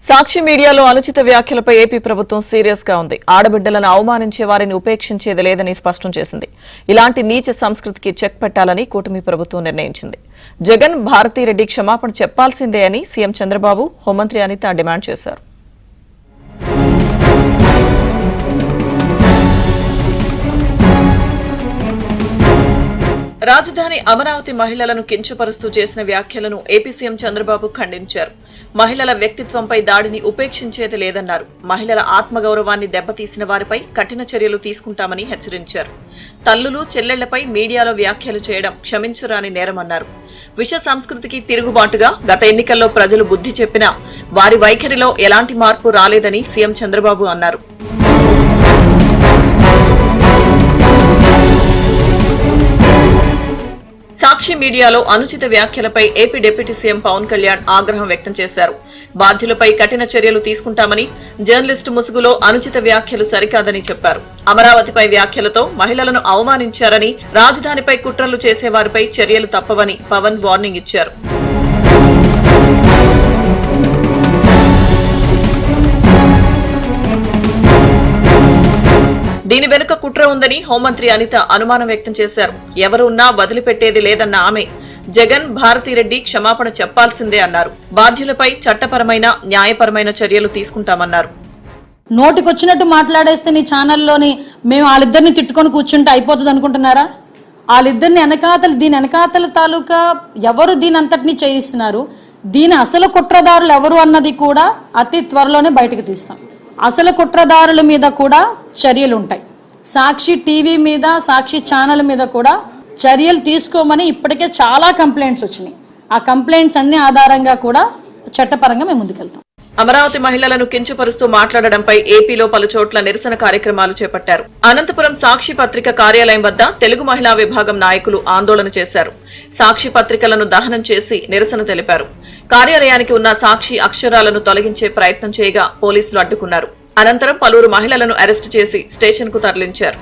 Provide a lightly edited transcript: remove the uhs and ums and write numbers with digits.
సాక్షి మీడియాలో అనుచిత వ్యాఖ్యలపై ఏపీ ప్రభుత్వం సీరియస్ గా ఉంది. ఆడబిడ్డలను అవమానించే వారిని ఉపేక్షించేది లేదని స్పష్టం చేసింది. ఇలాంటి నీచ సంస్కృతికి చెక్ పెట్టాలని కూటమి ప్రభుత్వం నిర్ణయించింది. జగన్ భారతిరెడ్డి క్షమాపణ చెప్పాల్సిందే అని సీఎం చంద్రబాబు, హోంమంత్రి అనిత డిమాండ్ చేశారు. రాజధాని అమరావతి మహిళలను కించపరుస్తూ చేసిన వ్యాఖ్యలను ఏపీ సీఎం చంద్రబాబు ఖండించారు. మహిళల వ్యక్తిత్వంపై దాడిని ఉపేక్షించేది లేదన్నారు. మహిళల ఆత్మగౌరవాన్ని దెబ్బతీసిన వారిపై కఠిన చర్యలు తీసుకుంటామని హెచ్చరించారు. తల్లులు, చెల్లెళ్లపై మీడియాలో వ్యాఖ్యలు చేయడం క్షమించరాని నేరమన్నారు. విష సంస్కృతికి తిరుగుబాటుగా గత ఎన్నికల్లో ప్రజలు బుద్ధి చెప్పినా వారి వైఖరిలో ఎలాంటి మార్పు రాలేదని సీఎం చంద్రబాబు అన్నారు. సాక్షి మీడియాలో అనుచిత వ్యాఖ్యలపై AP deputy CM Pawan Kalyan ఆగ్రహం వ్యక్తం చేశారు. బాధ్యులపై కఠిన చర్యలు తీసుకుంటామని, జర్నలిస్టు ముసుగులో అనుచిత వ్యాఖ్యలు సరికాదని చెప్పారు. అమరావతిపై వ్యాఖ్యలతో మహిళలను అవమానించారని, రాజధానిపై కుట్రలు చేసేవారిపై చర్యలు తప్పవని పవన్ వార్నింగ్ ఇచ్చారు. దీని వెనుక కుట్ర ఉందని హోంమంత్రి అనిత అనుమానం వ్యక్తం చేశారు. ఎవరు ఉన్నా వదిలిపెట్టేది లేదన్న ఆమె జగన్, భారతిరెడ్డి క్షమాపణ చెప్పాల్సిందే అన్నారు. బాధ్యులపై చట్టపరమైన, న్యాయపరమైన చర్యలు తీసుకుంటామన్నారు. నోటికొచ్చినట్టు మాట్లాడేస్తే నీ ఛానల్లోని మేము వాళ్ళిద్దరిని తిట్టుకొని కూర్చుంటే అయిపోతుంది అనుకుంటున్నారా? వాళ్ళిద్దరిని దీని వెనకాతల తాలూకా ఎవరు దీని అంతటినీ చేయిస్తున్నారు, దీని అసలు కుట్రదారులు ఎవరు అన్నది కూడా అతి త్వరలోనే బయటకు తీస్తాం. అసలు కుట్రదారుల మీద కూడా చర్యలు ఉంటాయి. సాక్షి టీవీ మీద, సాక్షి ఛానల్ మీద కూడా చర్యలు తీసుకోమని ఇప్పటికే చాలా కంప్లైంట్స్ వచ్చినాయి. ఆ కంప్లైంట్స్ అన్ని ఆధారంగా కూడా చట్టపరంగా మేము ముందుకెళ్తాం. అమరావతి మహిళలను కించపరుస్తూ మాట్లాడడంపై ఏపీలో పలు చోట్ల నిరసన కార్యక్రమాలు చేపట్టారు. అనంతపురం సాక్షి పత్రిక కార్యాలయం వద్ద తెలుగు మహిళా విభాగం నాయకులు ఆందోళన చేశారు. సాక్షి పత్రికలను దహనం చేసి నిరసన తెలిపారు. కార్యాలయానికి ఉన్న సాక్షి అక్షరాలను తొలగించే ప్రయత్నం చేయగా పోలీసులు అడ్డుకున్నారు. అనంతరం పలువురు మహిళలను అరెస్టు చేసి స్టేషన్ కు తరలించారు.